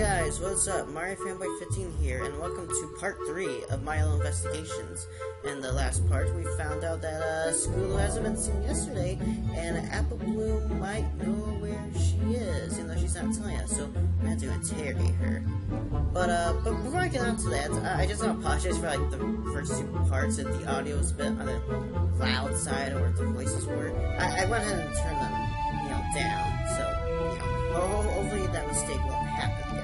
guys, what's up? Mario Fanboy 15 here, and welcome to part 3 of Milo Investigations. In the last part, we found out that Skulu hasn't been seen yesterday, and Apple Bloom might know where she is, even though she's not telling us, so we're going to interrogate her. But before I get on to that, I just want to apologize for like the first 2 parts, that the audio was a bit on the loud side, or the voices were. I went ahead and turned them, down, so, hopefully that mistake won't happen again.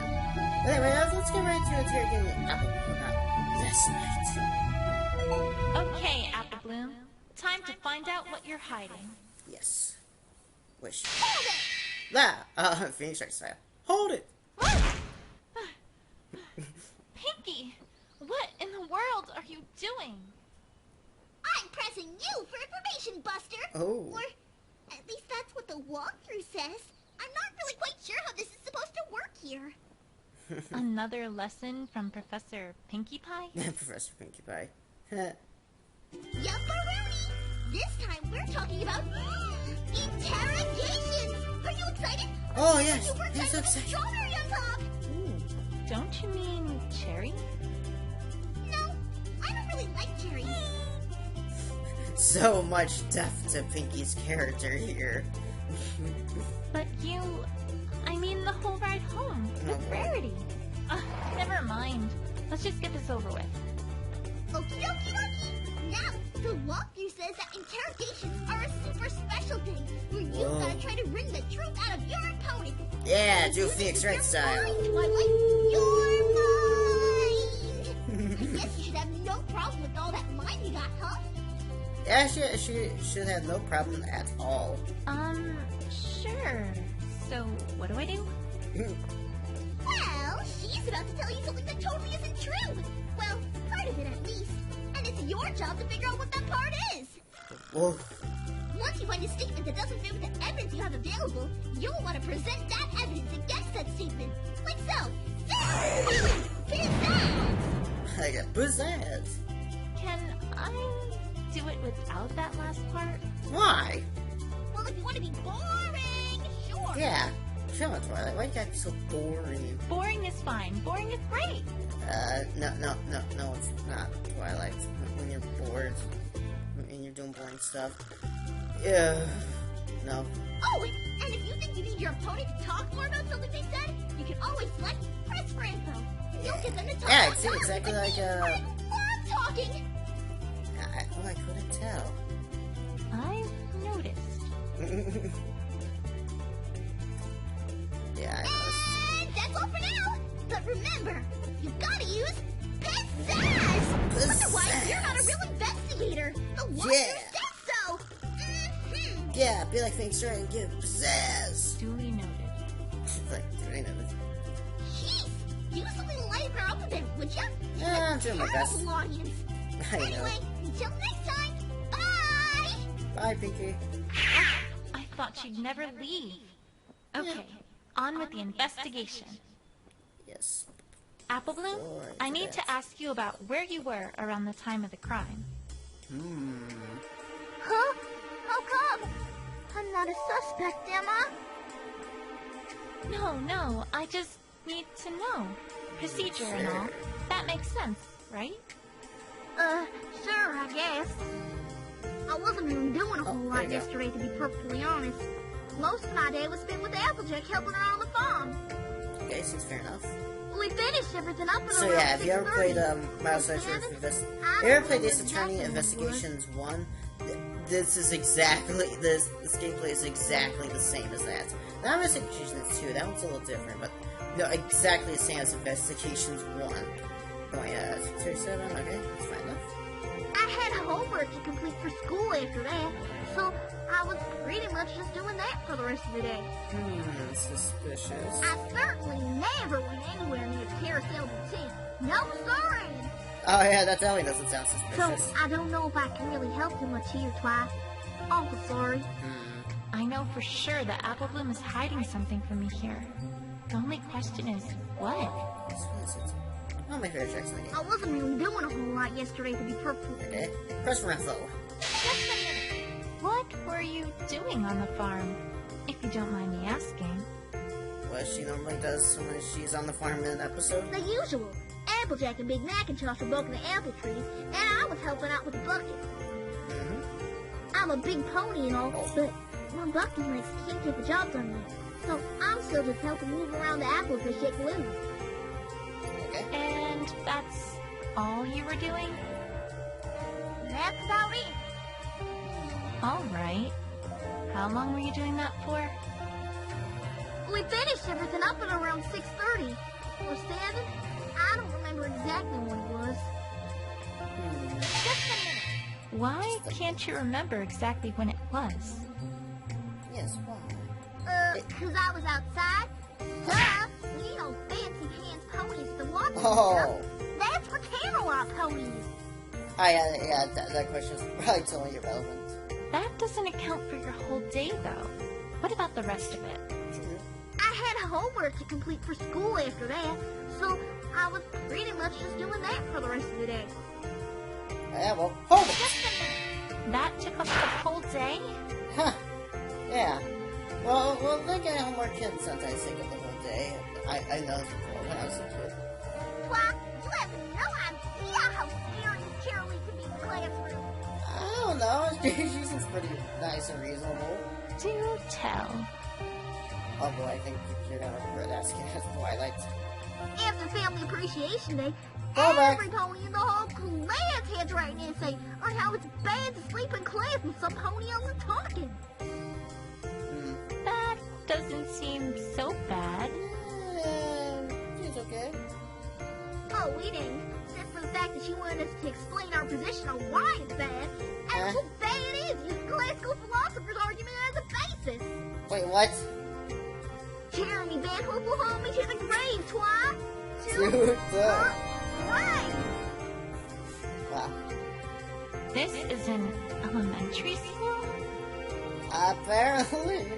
But anyway, let's get right to interrogating Apple Bloom about this night. Okay, Apple Bloom. Time to find out what you're hiding. Yes. Wish. Hold it! Phoenix Wright style. Hold it! Pinky, what in the world are you doing? I'm pressing you for information, Buster! Oh. Or, at least that's what the walkthrough says. I'm not really quite sure how this is supposed to work here. Another lesson from Professor Pinkie Pie? Professor Pinkie Pie. Yupperoonie! This time we're talking about interrogation! Are you excited? Oh, yes. Super I'm excited so with a excited. strawberry on top! Don't you mean cherry? No, I don't really like cherries. So much depth to Pinky's character here. But I mean the whole ride home with Rarity. Never mind. Let's just get this over with. Okie dokie dokie! Now, the walkthrough says that interrogations are a super special thing, where you've got to try to wring the truth out of your opponent. Yeah, do Phoenix Wright style. Twilight, you're mine! I guess you should have no problem with all that mine you got, huh? Yeah, she should have no problem at all. Sure. So, what do I do? Well, she's about to tell you something that totally isn't true. Well, part of it at least. And it's your job to figure out what that part is. Whoa. Once you find a statement that doesn't fit with the evidence you have available, you'll want to present that evidence against that statement. Like so. Pizzazz! I got pizzazz. Can I do it without that last part? Why? Well, if you want to be boring, sure. Yeah. Come on, Twilight. Why you gotta be so boring? Boring is fine. Boring is great. No, it's not, Twilight. When you're bored, and you're doing boring stuff. Yeah. No. Oh, and if you think you need your opponent to talk more about something they said, you can always select press for info. You'll get them to talk Yeah, about it's exactly like, love talking. I couldn't tell. I've noticed. Yeah, I noticed. And that's all for now. But remember, you've got to use pizzazz. Otherwise, you're not a real investigator. The walkthrough said so. Yeah, be like Phoenix Wright and give pizzazz. Duly noted. Like, doing it. Jeez, do something to lighten her up a bit, would ya? Yeah, I'm doing my best. Terrible audience. I know. Anyway, until next time, bye. Bye, Pinky. I thought she'd never leave. Okay, on with the investigation. Yes. Apple Bloom, I need to ask you about where you were around the time of the crime. Huh? How come? I'm not a suspect, am I? No, I just need to know. Procedure and all. That makes sense, right? Sure, I guess. I wasn't even doing a whole there lot you go. yesterday, to be perfectly honest. Most of my day was spent with Applejack helping her on the farm. Okay, seems fair enough. We finished everything up at So around yeah, have you ever 6:30. played Miles Davis Have you ever played Ace Attorney Investigations 1? This is exactly this gameplay is exactly the same as that. Not Investigations 2, that one's a little different, but no, exactly the same as Investigations 1. Oh yeah, 37, okay, that's fine enough. I had homework to complete for school after that, so I was pretty much just doing that for the rest of the day. Suspicious. I certainly never went anywhere near Carousel Boutique. No, sorry. Oh yeah, that definitely doesn't sound So, suspicious. I don't know if I can really help you much here, Twi. Awful sorry. I know for sure that Apple Bloom is hiding something from me here. The only question is, what? What is it? Oh, my favorite tracks in the game. I wasn't really doing a whole lot yesterday, to be perfectly Okay, press for info. Just a minute. What were you doing on the farm? If you don't mind me asking. what she normally does when she's on the farm in an episode? The usual. Applejack and Big Macintosh were bucking the apple trees, and I was helping out with the bucket. I'm a big pony and all, but my bucking legs can't get the job done yet. So I'm still just helping move around the apples they shake loose. Okay. And that's all you were doing? That's about it. Alright. How long were you doing that for? We finished everything up at around 6:30 or 7. I don't remember exactly what it was. Just a minute. Why can't you remember exactly when it was? Yes, why? 'Cause I was outside. Duh! You know, fancy hands ponies, the ones and Oh. stuff. That's for Camelot ponies. Yeah, that question is probably totally irrelevant. That doesn't account for your whole day, though. What about the rest of it? I had homework to complete for school after that, so I was pretty much just doing that for the rest of the day. Yeah, well, hold it! Just a minute. That took up the whole day? Huh. Yeah. Well, look at homework can sometimes take up the whole day. I know before when I was a kid. Why, you have no idea how scary Cheerilee can be in the classroom. I don't know. She seems pretty nice and reasonable. Do tell. Oh boy, I think you're gonna regret asking us Twilight. After Family Appreciation Day, Go back. every pony in the whole class had to write an essay on how it's bad to sleep in class when some pony else is talking. That doesn't seem so bad. It's okay. Oh, we didn't. Except for the fact that she wanted us to explain our position on why it's bad, and how bad it is, using classical philosophers' argument as a basis. Wait, what? Jeremy Van Hoop will hold me to the grave, Twi. To the Right. wow. This is an elementary school? Apparently.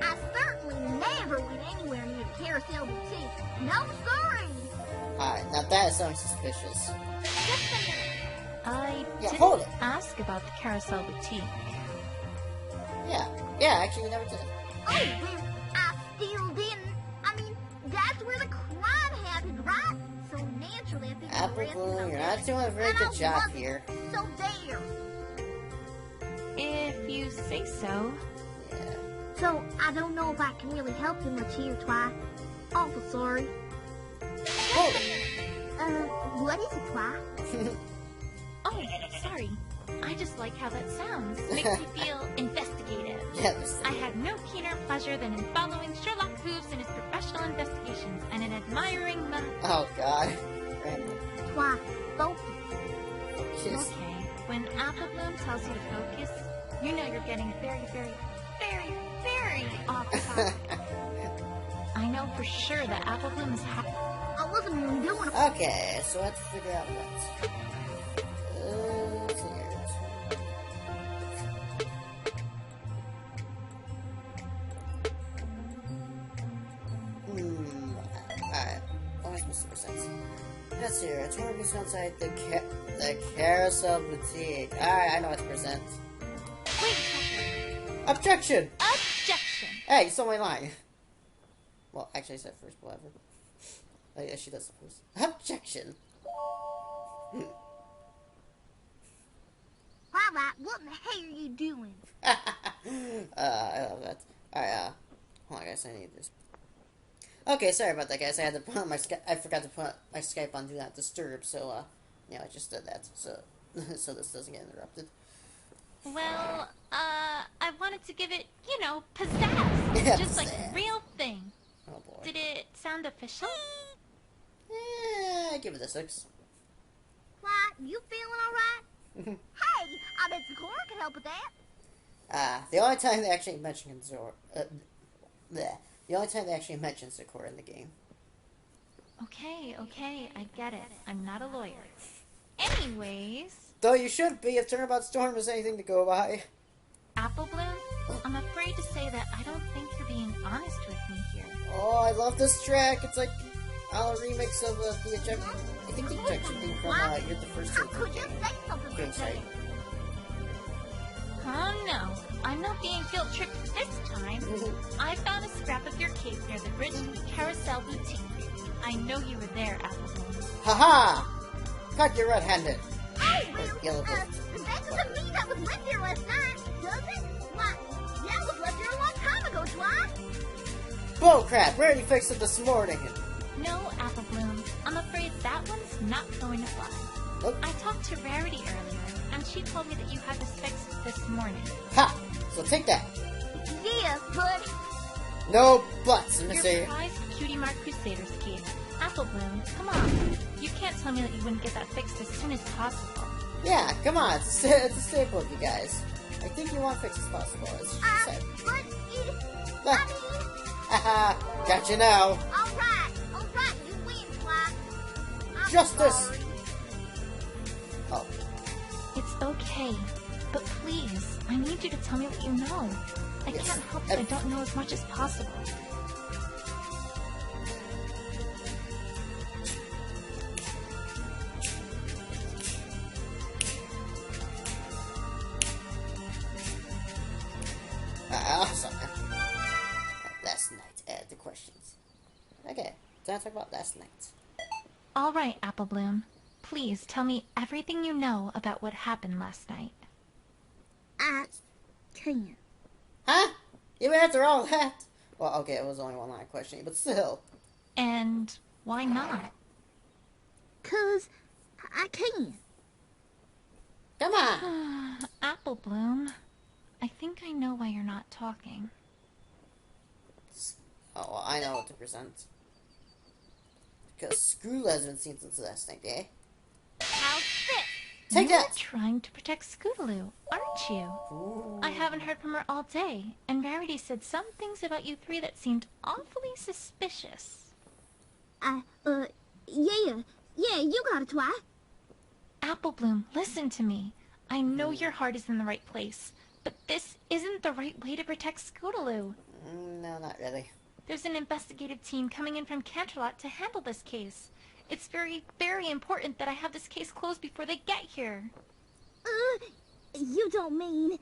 I certainly never went anywhere near the Carousel Boutique. No, sorry. Alright, now that is something suspicious. Just a minute. I Yeah, didn't hold it. ask about the Carousel Boutique. Yeah, actually, we never did. Oh, well, I still didn't. I mean, that's where the crime happened, right? So naturally, I think Apple Bloom, you're not doing a very good job here. So there. If you say so. Yeah. So I don't know if I can really help you much here, Twi. Awful sorry. Hold it. What is it, Twi? Oh, sorry. I just like how that sounds. Makes me feel investigative. Yeah, this I had no keener pleasure than in following Sherlock Holmes in his professional investigations and in admiring the... Oh, God. Random. Twi, focus. Kiss. Okay, when Apple Bloom tells you to focus, you know you're getting very, very, very, very off topic. I know for sure that Apple Bloom is happy. I wasn't even doing it. Okay, so let's figure out what. Let's see here. Alright. Always makes more sense. Let's see here. It's one of outside the Carousel Boutique. Alright, I know what to present. Wait a second. Objection! Objection! Hey, you stole my line. Well, actually, I said first, but whatever. Oh, yeah, she does the first. Objection! Twilight, what in the hell are you doing? I love that. Alright, hold on, guys, I need this. Okay, sorry about that, guys. I had to put on my I forgot to put my Skype on Do Not Disturb, so, yeah, I just did that, so, so this doesn't get interrupted. Well, I wanted to give it, you know, pizzazz. Yeah, Just like pizzazz. real thing. Oh, boy. Did it sound official? Yeah, give it a 6. Why, you feeling alright? Hey, I bet Sakura can help with that. The only time they actually mention Zora, the only time they actually mention Sakura in the game. Okay, I get it. I'm not a lawyer. Anyways, Though you should be if Turnabout Storm is anything to go by. Apple Bloom, I'm afraid to say that I don't think you're being honest with me here. Oh, I love this track. It's like a remix of the ejection. I think the ejection thing from You're the First How Taker could you game. say something Game like site. that? Oh no, I'm not being guilt-tripped this time. I found a scrap of your cape near the bridge to the Carousel Boutique. I know you were there, Applebloom. Haha! Caught you red-handed. Oh, Yellow well, that doesn't mean that was left here last night, does it? Why, that was left here a long time ago, Twi. Bullcrap! We already fixed it this morning. No, Applebloom. I'm afraid that one's not going to fly. Nope. I talked to Rarity earlier, and she told me that you had this fixed this morning. Ha! So take that. Yeah, but No buts, Your Mr. prized Cutie Mark Crusaders cape. Applebloom, come on. You can't tell me that you wouldn't get that fixed as soon as possible. Yeah, come on. It's a staple of you guys. I think you want fixed as possible, as she said. but it, Ah. I mean, Haha! Gotcha now. alright, you win, Twi. I'm Justice. sorry. Oh. It's okay, but please, I need you to tell me what you know. I Yes. can't help that I don't know as much as possible. Awesome. Last night, the questions. Okay, time to talk about last night. All right, Applebloom. Please tell me everything you know about what happened last night. I can't. Huh? You answer all that? Well, okay, it was only one line of questioning, but still. And why not? 'Cause I can't. Come on! Applebloom, I think I know why you're not talking. Oh, well, I know what to present. Because school hasn't been seen since last night, eh? How's this? Take You're that! trying to protect Scootaloo, aren't you? Ooh. I haven't heard from her all day, and Rarity said some things about you three that seemed awfully suspicious. Yeah, you got it, Twi. Applebloom, listen to me. I know your heart is in the right place, but this isn't the right way to protect Scootaloo. No, not really. There's an investigative team coming in from Canterlot to handle this case. It's very, very important that I have this case closed before they get here. You don't mean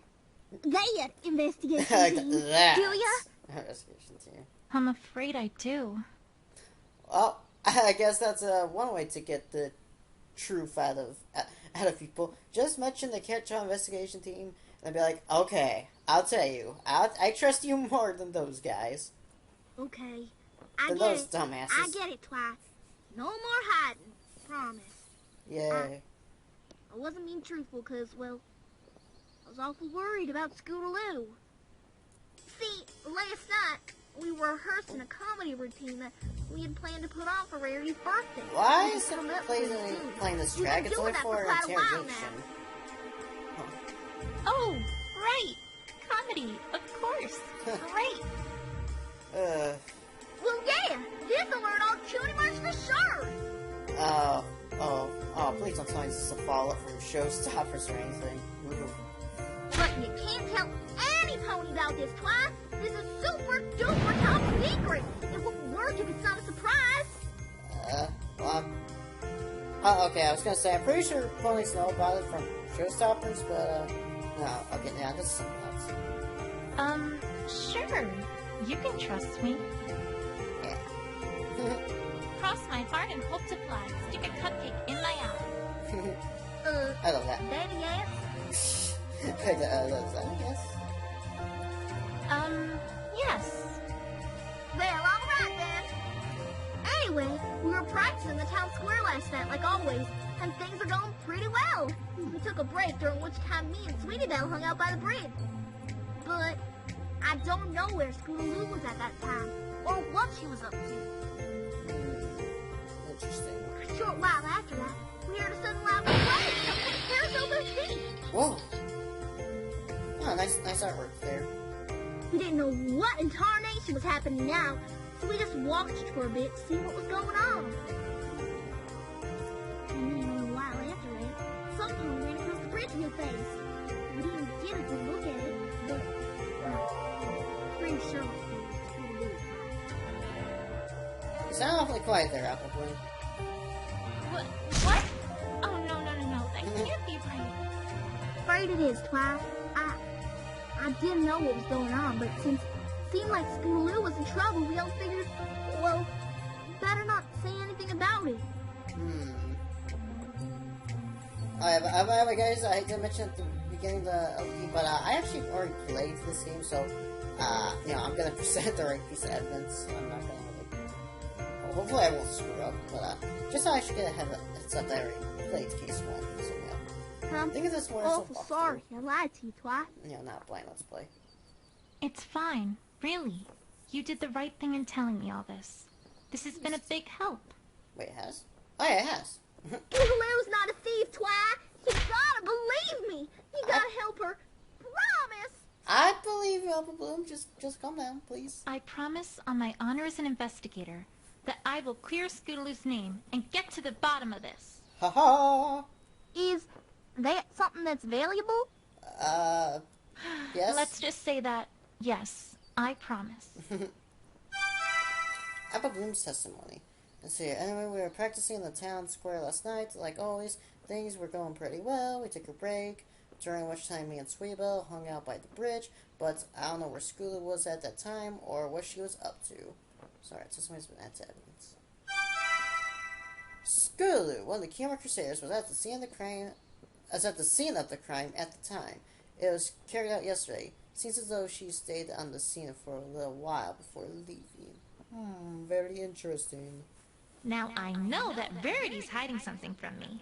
that investigation Like team, that. do ya? Investigation team. I'm afraid I do. Well, I guess that's one way to get the truth out of people. Just mention the Catch-All investigation team and be like, okay, I'll tell you. I trust you more than those guys. Okay, I Than get those it. dumbasses. I get it, Twi. No more hiding, promise. Yay. I wasn't being truthful because, well, I was awful worried about Scootaloo. See, last night, we were rehearsing a comedy routine that we had planned to put on for Rarity's birthday. Why We is just it come up playing with it, too. this We've track? been It's doing only that for quite a while interrogation. Oh, right! Comedy, of course. Great. Well, yeah, this alert all Cutie Marks for sure. Please don't tell me this is a follow-up from Showstoppers or anything. But you can't tell any pony about this, Twi. This is super duper top secret. It wouldn't work if it's not a surprise. Okay, I was gonna say, I'm pretty sure ponies know about it from Showstoppers, but, no, okay, yeah, this is something else. Sure. You can trust me. Yeah. Cross my heart and hope to fly. Stick a cupcake in my eye. I love that. Daddy ass. I love that, I guess. Yes. Well, alright then. Anyway, we were practicing in the town square last night, like always, and things are going pretty well. We took a break, during which time me and Sweetie Belle hung out by the bridge. But I don't know where Scootaloo was at that time, or what she was up to. Interesting. A short while after that, we heard a sudden loud complaint at the Carousel Boutique. Whoa. Oh, nice artwork there. We didn't know what in tarnation was happening now, so we just walked for a bit to see what was going on. And then a little while after that, something ran across the bridge in your face. We didn't get a good look at it, but pretty sure it was Scootaloo. You sound awfully quiet there, Applebloom. What? Oh, no. That can't be right. Afraid it is, Twi. I didn't know what was going on, but since it seemed like Scootaloo was in trouble, we all figured, well, better not say anything about it. Alright, guys, I did mention at the beginning but I actually already played this game, so, I'm gonna present the right piece of evidence. I'm not gonna, hopefully I won't screw up, but, just so I should get ahead of it's up that I already played case 1, so, yeah. Think of this more as a Awful sorry, I lied to you twice. Not blind, let's play. It's fine, really. You did the right thing in telling me all this. This has been a big help. Wait, it has? Oh, yeah, it has. Scootaloo's not a thief, Twi. You gotta believe me. You gotta help her. Promise. I believe you, Apple Bloom. Just calm down, please. I promise on my honor as an investigator that I will clear Scootaloo's name and get to the bottom of this. Ha ha! Is that something that's valuable? Yes? Let's just say that, yes, I promise. Apple Bloom's testimony. Let's see. Anyway, we were practicing in the town square last night. Like always, things were going pretty well. We took a break, during which time me and Sweetie Belle hung out by the bridge, but I don't know where Scootaloo was at that time or what she was up to. Sorry, testimony's been added to evidence. Scootaloo, one of the Kiyama Crusaders, was at the scene of the crime. At the time. It was carried out yesterday. Seems as though she stayed on the scene for a little while before leaving. Very interesting. Now I know that Verity's hiding something from me.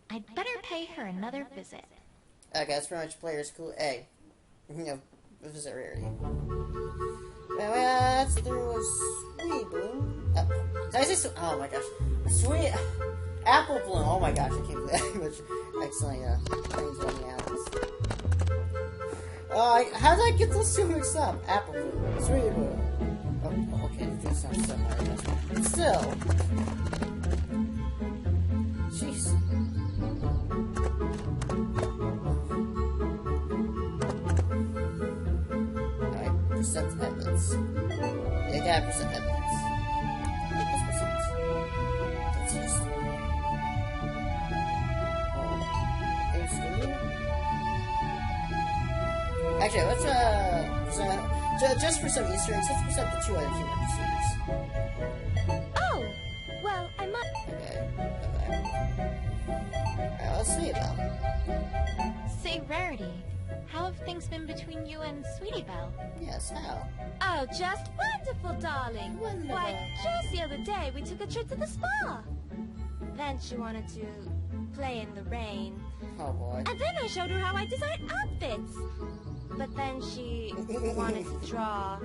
I'd better pay her another visit. Okay, that's pretty much player's cool A. Visit Rarity. That's through Sweet Bloom. Did I say oh my gosh. Sweet Apple Bloom. Oh my gosh, I can't believe that much accidentally things running out. How did I get those two mixed up? Apple Bloom. Sweet Bloom. Oh, okay, this sounds so hard. Still. Jeez. Alright, present evidence. You gotta present evidence. Let's present. That's just. Actually, let's present. Just for some Easter eggs, let's present the two other human procedures. Oh, well, I might. Okay. Alright, let's see about. Say, Rarity, how have things been between you and Sweetie Belle? Yes, how? Oh, just wonderful, darling. Wonderful. Why, just the other day we took a trip to the spa. Then she wanted to play in the rain. Oh boy. And then I showed her how I design outfits. But then she wanted to draw.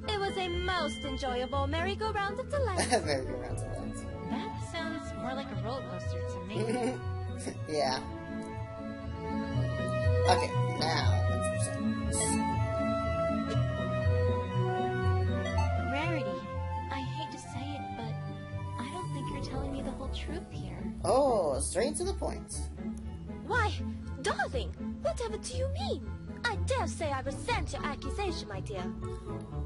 It was a most enjoyable merry-go-round of delight. Very good round of that. That sounds more like a roller coaster to me. Yeah. Okay, now let's present this. Rarity, I hate to say it, but I don't think you're telling me the whole truth here. Oh, straight to the point. Why, darling, whatever do you mean? I dare say I resent your accusation, my dear.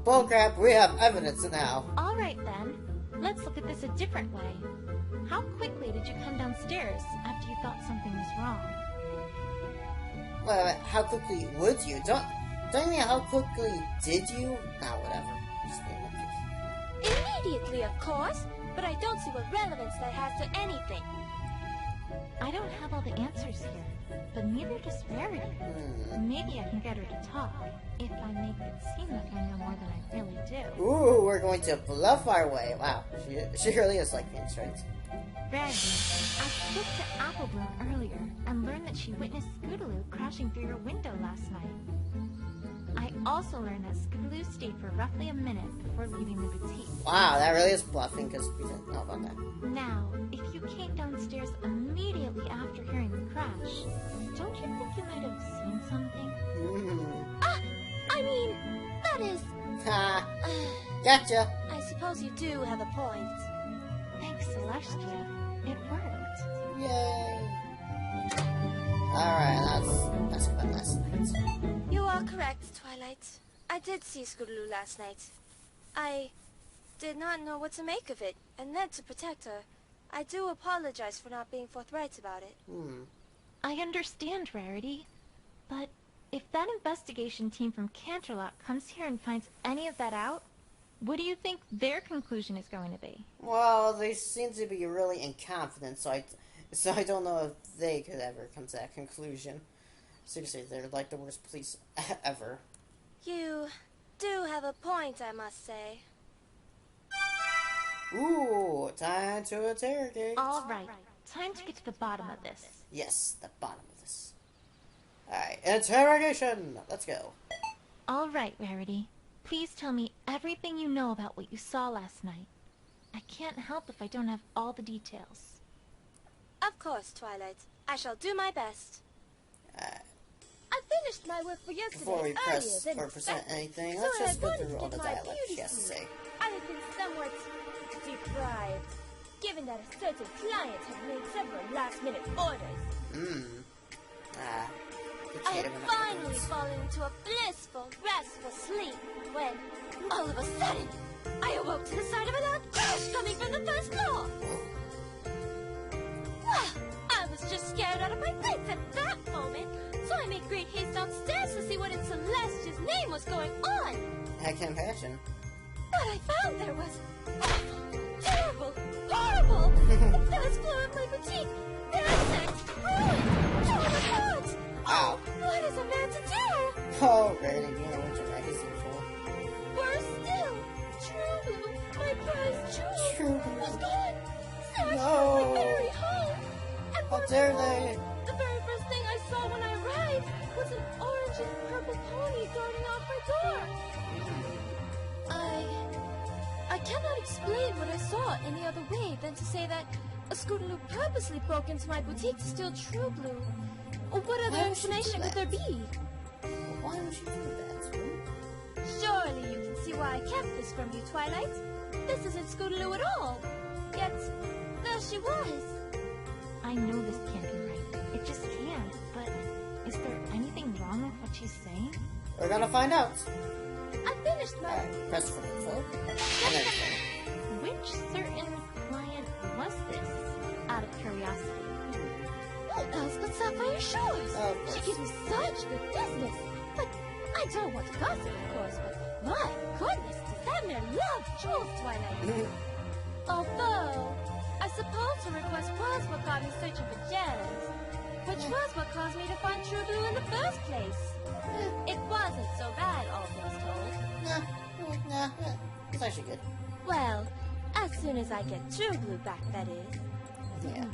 Bullcrap, we have evidence now. All right, then. Let's look at this a different way. How quickly did you come downstairs after you thought something was wrong? Well, how quickly would you? Don't you mean how quickly did you? Ah, whatever. Just name it. Immediately, of course, but I don't see what relevance that has to anything. I don't have all the answers here, but neither does Rarity. Maybe I can get her to talk, if I make it seem like I know more than I really do. Ooh, we're going to bluff our way. Wow, she really is like being straight. Rarity, I spoke to Apple Bloom earlier and learned that she witnessed Scootaloo crashing through your window last night. I also learned that Scootaloo stayed for roughly a minute before leaving the boutique. Wow, that really is bluffing because we didn't know about that. Now, if you came downstairs immediately after hearing the crash, don't you think you might have seen something? I mean, that is... Ha! Gotcha! I suppose you do have a point. Thanks, Celestia. It worked. Yay! Alright, that's about last night. You are correct, Twilight. I did see Scootaloo last night. I did not know what to make of it, and then to protect her. I do apologize for not being forthright about it. I understand, Rarity, but if that investigation team from Canterlot comes here and finds any of that out, what do you think their conclusion is going to be? Well, they seem to be really inconfident, so I don't know if they could ever come to that conclusion. Seriously, they're like the worst police ever. You do have a point, I must say. Ooh, time to interrogate. All right, time to get to the bottom of this. Yes, the bottom of this. Alright, interrogation! Let's go. All right, Rarity. Please tell me everything you know about what you saw last night. I can't help if I don't have all the details. Of course, Twilight. I shall do my best. I finished my work for yesterday Before we earlier press than or present expected, anything, so let's I just go wanted through to all the get my dialogue she beauty has to sleep. say. I have been somewhat deprived, given that a certain client had made several last-minute orders. I had finally fallen into a blissful, restful sleep when, all of a sudden, I awoke to the sound of a loud crash coming from the first floor. I was just scared out of my wits at that moment, so I made great haste downstairs to see what in Celestia's name was going on. I can imagine. What I found there was awful, terrible, horrible. The first floor of my boutique, ransacked, ruined, torn apart. Ow. What is a man to do? Oh, Rarity, you know what your magazine for. Worse still, True Blue, my prized jewel, True Blue. was gone. Snatched No. from my very home. And How what's dare more, they? the very first thing I saw when I arrived was an orange and purple pony guarding out my door. I cannot explain what I saw any other way than to say that a Scootaloo purposely broke into my boutique to steal True Blue. Or what other Why would she do explanation could there that? be? Why would you do that? Surely you can see why I kept this from you, Twilight. This isn't Scootaloo at all. Yet, there she was. I know this can't be right. It just can't. But is there anything wrong with what she's saying? We're gonna find out. I finished my... Alright, press for info. And everything. Which certain client was this? Out of curiosity. Who else but Sapphire Shores? Of She course. gives me such good business. But I don't want to gossip, of course, but my goodness, does that man love jewels, Twilight? Although, I suppose her request was what got me searching for gems, which was what caused me to find True Blue in the first place. It wasn't so bad, all things told. Nah, it's actually good. Well, as soon as I get True Blue back, that is. Yeah.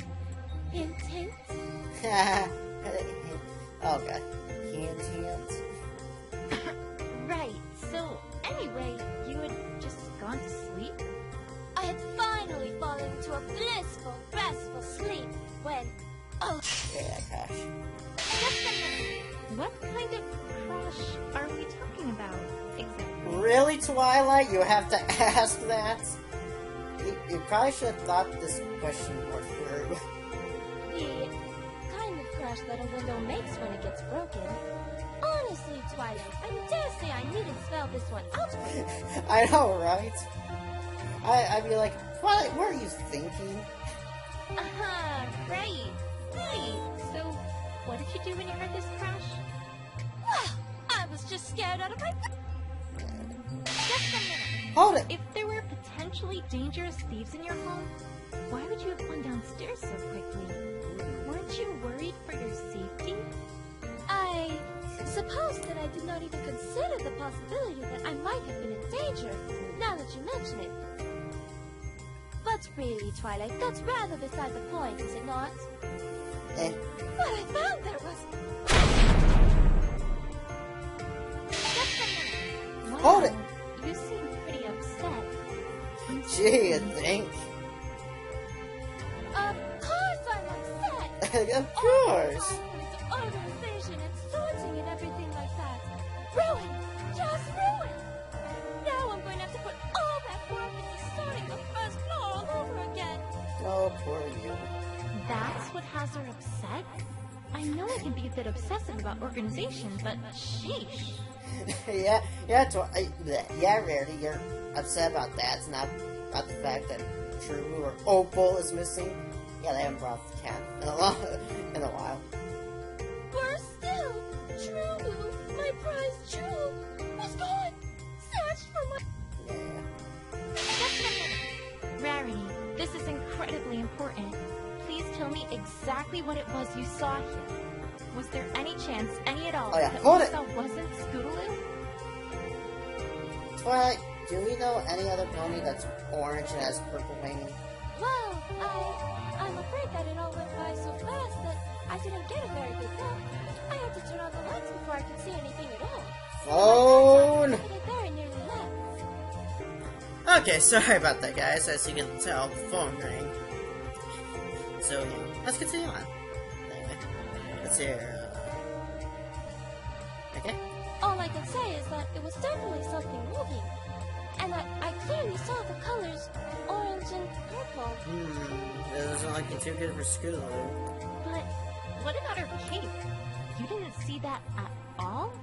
Hint, hint. Oh god. Hint. Right. So, anyway, you had just gone to sleep? I had finally fallen into a blissful, restful sleep when... Oh, Yeah, gosh. just a minute. What kind of crush are we talking about exactly? Really, Twilight? You have to ask that? You probably should have thought this question more through. The kind of crash that a window makes when it gets broken. Honestly, Twilight, I dare say I needn't spell this one out for you. I know, right? I'd be like, Twilight, what are you thinking? Right. So, what did you do when you heard this crash? Well, I was just scared out of my... Just a minute. Hold it! If there were potentially dangerous thieves in your home, why would you have gone downstairs so quickly? Weren't you worried for your safety? I suppose that I did not even consider the possibility that I might have been in danger, now that you mention it. But really, Twilight, that's rather beside the point, is it not? Eh. What I found there was... Just a minute. Wow, Hold it. You seem pretty upset. Gee, you think? Of course I'm upset! Of course! All this organization and sorting and everything like that. Ruined! Just ruined! Now I'm going to have to put all that work into sorting the first floor all over again. Oh, poor you. That's what has her upset? I know I can be a bit obsessive about organization, but sheesh. yeah, Rarity, you're upset about that. It's not about the fact that True Blue or Opal is missing. Yeah, they haven't brought the cat in a while. Worse still, True Blue, my prized jewel was gone. Searched for my... Yeah. Just a minute. Rarity, this is incredibly important. Please tell me exactly what it was you saw here. Was there any chance, any at all, Oh, yeah. that Hold Lisa it. wasn't Scootaloo? Twilight, do we know any other pony that's orange and has purple wing? Well, I'm afraid that it all went by so fast that I didn't get a very good look. I had to turn on the lights before I could see anything at all. Phone! I put it there and nearly left. Okay, sorry about that, guys. As you can tell, the phone rang. So, yeah, let's continue on. Anyway, let's hear, okay? All I can say is that it was definitely something moving. And I clearly saw the colors orange and purple. It doesn't look too good for Scootaloo. But what about her cape? You didn't see that at all?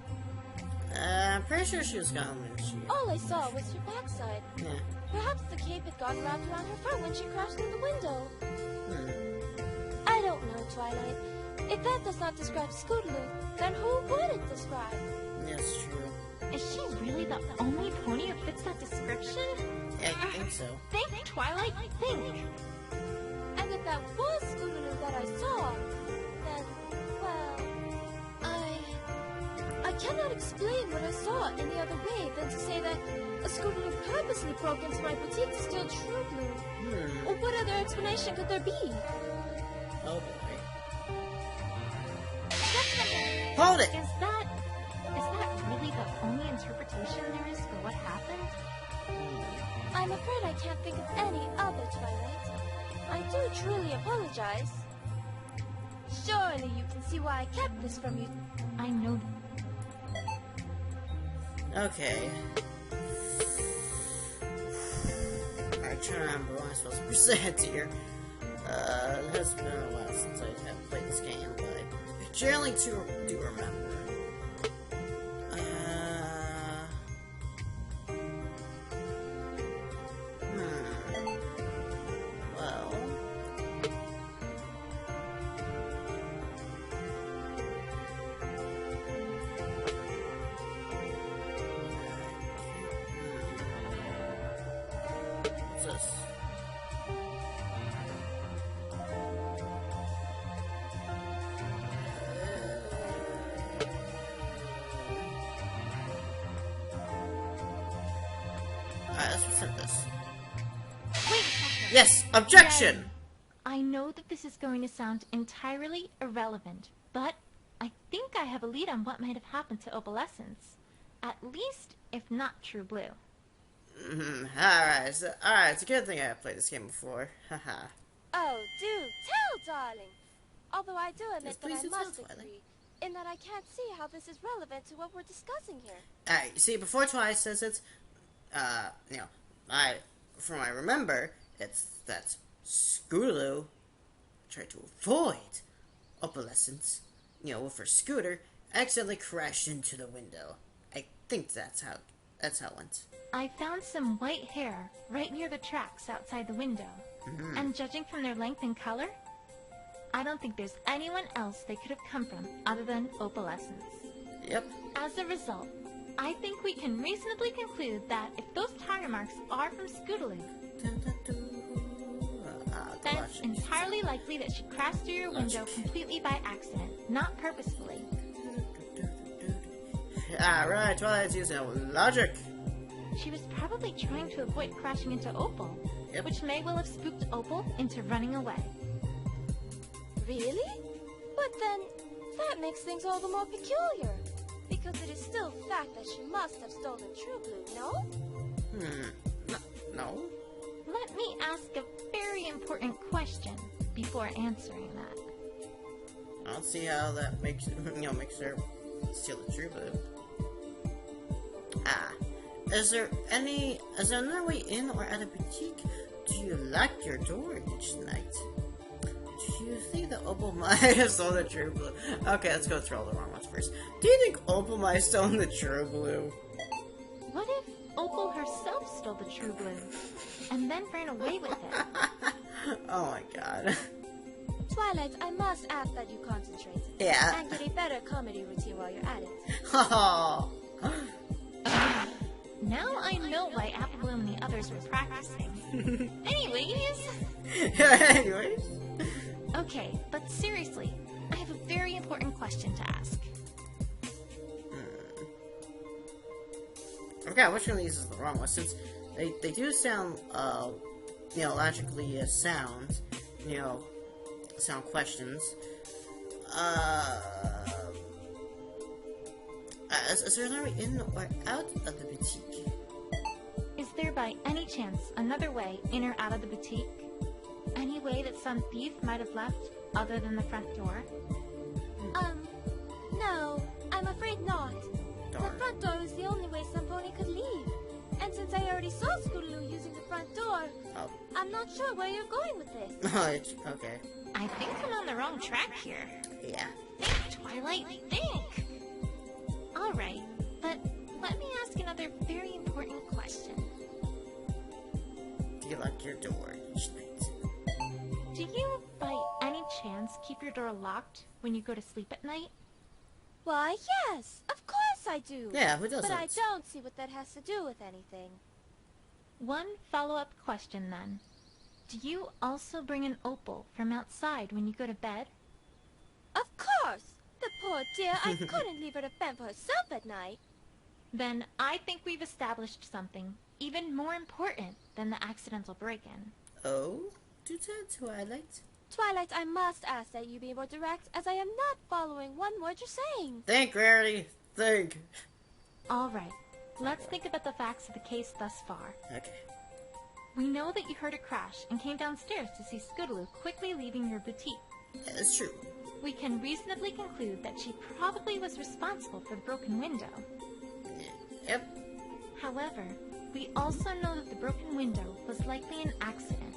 I'm pretty sure she was gone when she... All I saw was her backside. Yeah. Perhaps the cape had gotten wrapped around her front when she crashed through the window. I don't know, Twilight. If that does not describe Scootaloo, then who would it describe? Yes, true. Is she really the only pony who fits that description? Yeah, I think so. Think, Twilight, think. And if that was Scootaloo that I saw, then, well, I cannot explain what I saw any other way than to say that a Scootaloo purposely broke into my boutique to steal True Blue. Or what other explanation could there be? Oh boy. Just a minute. Hold it! Is that really the only interpretation there is for what happened? I'm afraid I can't think of any other, Twilight. I do truly apologize. Surely you can see why I kept this from you. I know. Okay. Alright, trying to remember what I'm supposed to present here. It has been a while since I have played this game, but I generally do remember. Well... What's this? Alright, let's present this. Wait a second. Yes! Objection! I know that this is going to sound entirely irrelevant, but I think I have a lead on what might have happened to Opalescence. At least, if not True Blue. Alright, it's a good thing I have played this game before. Haha. Oh, do tell, darling. Although I do admit Yes, please that do I tell, must Twilight. agree, in that I can't see how this is relevant to what we're discussing here. Alright, you see, before Twilight says it, from what I remember, it's that Scootaloo tried to avoid Opalescence, with her scooter, accidentally crashed into the window. I think that's how it went. I found some white hair right near the tracks outside the window. And judging from their length and color, I don't think there's anyone else they could have come from other than Opalescence. Yep. As a result, I think we can reasonably conclude that if those tire marks are from Scootaloo, then it's entirely likely that she crashed through your window completely by accident, not purposefully. Alright, Twilight's using logic. She was probably trying to avoid crashing into Opal, Yep. which may well have spooked Opal into running away. Really? But then, that makes things all the more peculiar. Because it is still fact that she must have stolen True Blue, no? No. Let me ask a very important question before answering that. I don't see how that makes her steal the True Blue. Is there another way in or out of boutique? Do you lock your door each night? Do you think that Opal might have stolen the True Blue? Okay, let's go through all the wrong ones first. Do you think Opal might have stolen the True Blue? What if Opal herself stole the True Blue and then ran away with it? Oh my god. Twilight, I must ask that you concentrate. Yeah. And get a better comedy routine while you're at it. Oh. Now I know why Apple Bloom and the others were practicing. Anyways. Anyways. Okay, but seriously, I have a very important question to ask. I forgot which one of these is the wrong one, since they do sound, logically sound, sound questions. Is there another way in or out of the boutique? Is there by any chance another way in or out of the boutique? Any way that some thief might have left other than the front door? No, I'm afraid not. Darn. The front door is the only way Samponi could leave. And since I already saw Scootaloo using the front door, Oh. I'm not sure where you're going with this. Okay. I think I'm on the wrong track here. Yeah. Think, Twilight, think! Alright, but let me ask another very important question. Do you lock your door each night? Do you, by any chance, keep your door locked when you go to sleep at night? Why, yes, of course I do. Yeah, who doesn't? But I don't see what that has to do with anything. One follow-up question then. Do you also bring an opal from outside when you go to bed? Of course! The poor dear, I couldn't leave her to fend for herself at night. Then I think we've established something even more important than the accidental break-in. Oh? Do tell, Twilight. Twilight, I must ask that you be more direct, as I am not following one word you're saying. Think, Rarity. Think. Alright, let's think about the facts of the case thus far. Okay. We know that you heard a crash and came downstairs to see Scootaloo quickly leaving your boutique. That's true. We can reasonably conclude that she probably was responsible for the broken window. Yep. However, we also know that the broken window was likely an accident,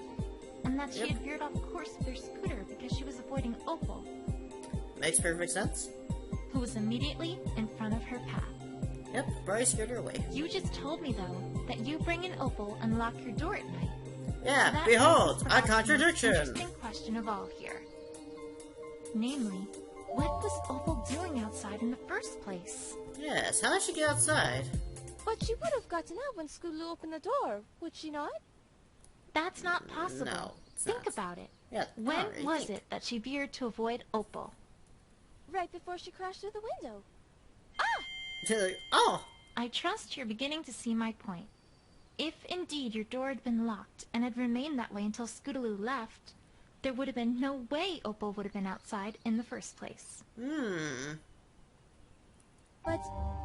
and that she Yep. had veered off course with her scooter because she was avoiding Opal, Makes perfect sense. who was immediately in front of her path. Yep, Bryce scared her away. You just told me, though, that you bring in Opal and lock your door at night. Yeah, So that behold, raises a perhaps the most contradiction. interesting question of all here. Namely, what was Opal doing outside in the first place? Yes, how did she get outside? But she would have gotten out when Scootaloo opened the door, would she not? That's not possible. No, it's Think not. about it. Yeah, When alright, was think. it that she veered to avoid Opal? Right before she crashed through the window. Oh! I trust you're beginning to see my point. If indeed your door had been locked and had remained that way until Scootaloo left, there would have been no way Opal would have been outside in the first place. But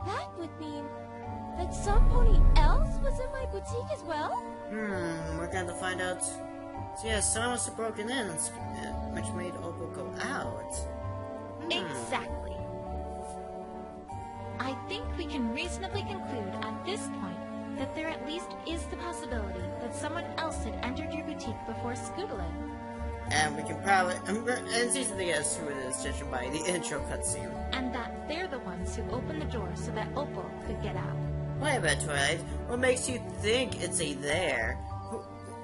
that would mean that somebody else was in my boutique as well? We're going to find out. So yeah, someone must have broken in, which made Opal go out. Exactly. I think we can reasonably conclude at this point that there at least is the possibility that someone else had entered your boutique before Scootaloo. And we can probably, and it's easy to guess who it is, judging by the intro cutscene. And that they're the ones who opened the door so that Opal could get out. Wait a minute, Twilight. What makes you think it's a there?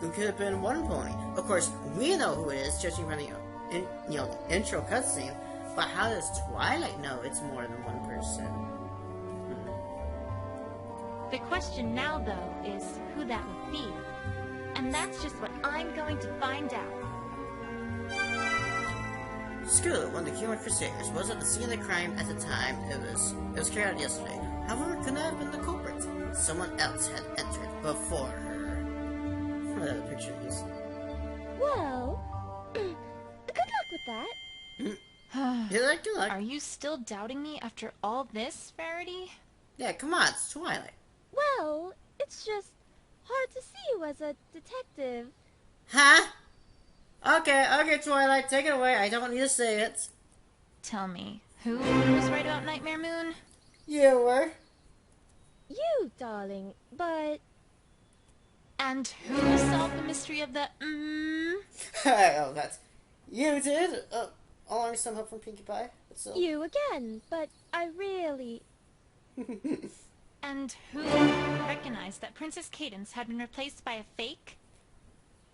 Who could have been one pony? Of course, we know who it is, judging from the intro cutscene. But how does Twilight know it's more than one person? The question now, though, is who that would be. And that's just what I'm going to find out. Scootaloo, one of the Human Crusaders, was at the scene of the crime at the time it was carried out yesterday. However, it could not have been the culprit. Someone else had entered before her. The picture is. Well, good luck with that. Yeah, good luck. Are you still doubting me after all this, Rarity? Yeah, come on, it's Twilight. Well, it's just hard to see you as a detective. Huh? Okay, Twilight, take it away. I don't need to say it. Tell me, who was right about Nightmare Moon? You were. You, darling, but... And who solved the mystery of the Oh, that's... You did? Along with some help from Pinkie Pie. So. You again, but I really... And who recognized that Princess Cadance had been replaced by a fake?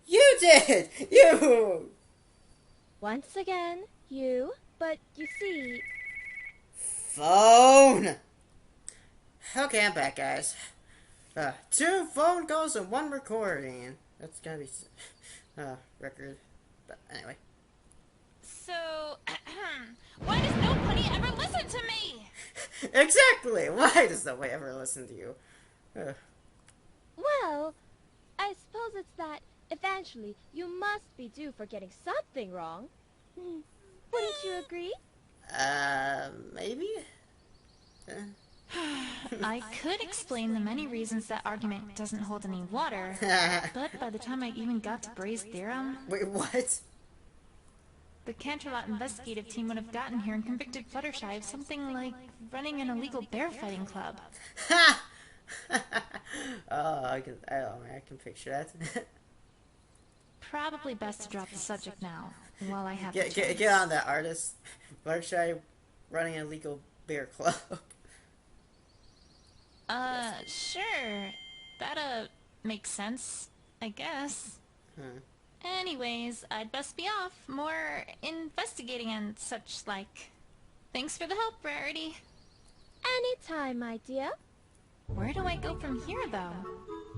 You did! You! Once again, you. But you see... Phone! Okay, I'm back, guys. 2 phone calls and 1 recording. That's gotta be record. But anyway. So, why does nobody ever listen to me? Exactly! Why does nobody ever listen to you? Well, I suppose it's that eventually you must be due for getting something wrong. Wouldn't you agree? Maybe? I could explain the many reasons that argument doesn't hold any water, but by the time I even got to Bray's theorem... Wait, what? The Canterlot investigative team would have gotten here and convicted Fluttershy of something like running an illegal bear fighting club. Ha! Oh, I can picture that. Probably best to drop the subject now, while I have Get on that, artist. Fluttershy running an illegal bear club. Sure. That, makes sense, I guess. Anyways, I'd best be off. More investigating and such like. Thanks for the help, Rarity. Anytime, my dear. Where do I go from here, though?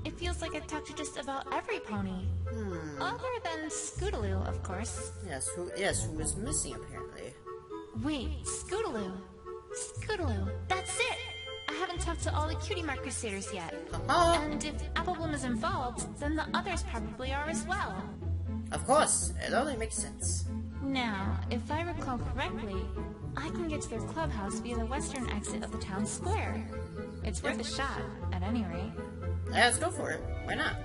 It feels like I've talked to just about every pony. Other than Scootaloo, of course. Yes, who is missing, apparently. Wait, Scootaloo. Scootaloo, that's it! I haven't talked to all the Cutie Mark Crusaders yet. And if Apple Bloom is involved, then the others probably are as well. Of course, it only makes sense. Now, if I recall correctly, I can get to their clubhouse via the western exit of the town square. It's worth a shot, at any rate. Yeah, let's go for it. Why not?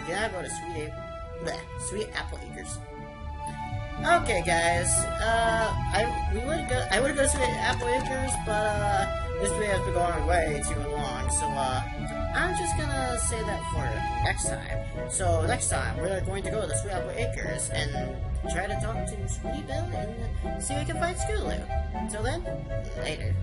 We gotta go to Sweet Apple Acres. Okay, guys. I would go to Sweet Apple Acres, but this video has been going way too long, so I'm just gonna say that for next time. So next time we're going to go to Sweet Apple Acres and try to talk to Sweetie Belle and see if we can find Scootaloo. Until then, later.